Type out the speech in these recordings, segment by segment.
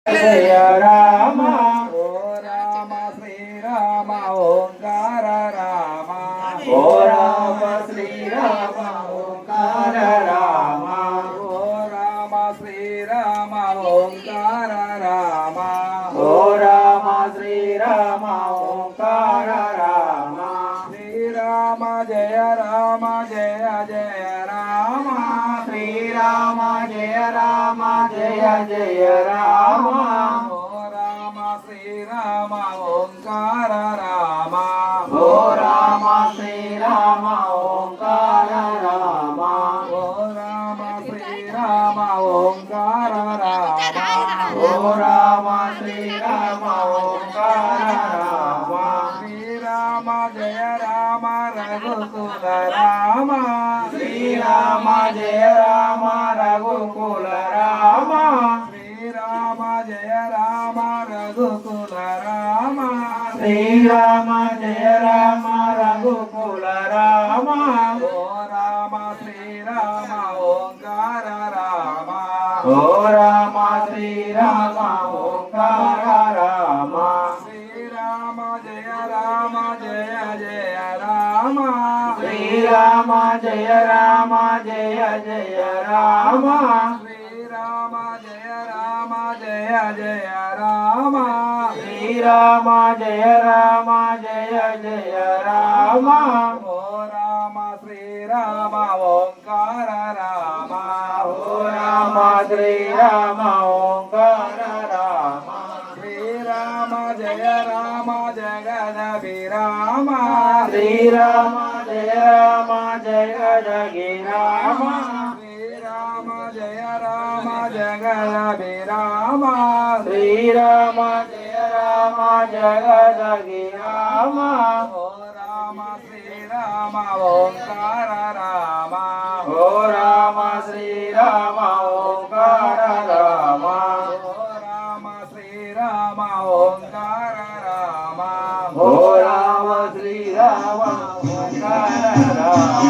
जय राम ओ राम श्री राम ओंकार राम ओ राम श्री राम ओंकार राम ओ राम श्री राम ओंकार राम ओ राम श्री राम ओंकार राम श्री राम जय राम जय जय राम श्री राम जय राम जय जय राम ओ राम श्री राम ओंकार राम ओ राम श्री राम ओंकार राम ओ राम श्री राम ओंकार राम ओ राम श्री राम ओंकार राम श्री राम जय राम रघुकुल राम श्री राम जय राम रघुकुल राम श्री राम जय राम रघुकुल राम श्री राम जय राम रघुकुल राम ओ राम श्री राम ओंकार राम ओ राम श्री राम ओंकार राम श्री राम जय राम जय जय राम श्री राम जय राम जय जय राम श्री राम जय राम जय जय राम श्री राम जय राम जय जय राम ओ राम श्री राम ओंकार राम ओ राम श्री राम ओंकार राम श्री राम जय राम जगदभिराम श्री राम जय राम जगदगि राम श्री राम जय राम जगदभिराम श्री राम जय राम जगदगि राम ओ राम श्री राम ओंकार राम ओ राम श्री राम ओंकार राम ओ राम श्री राम ओंकार राम ओ राम श्री राम ओंकार राम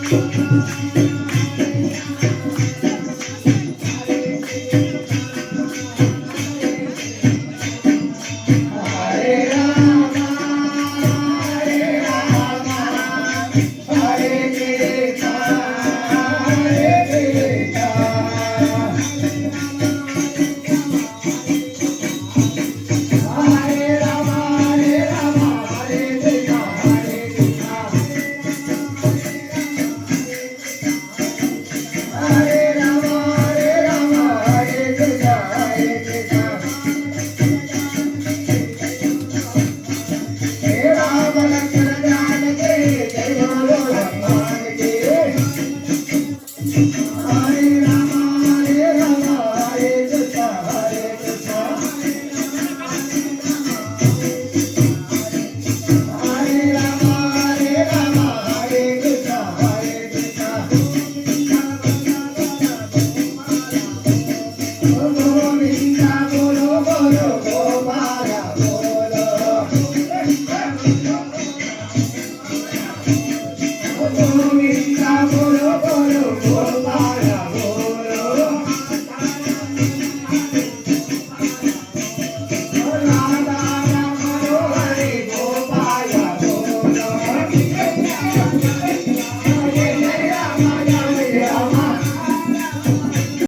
Thank you.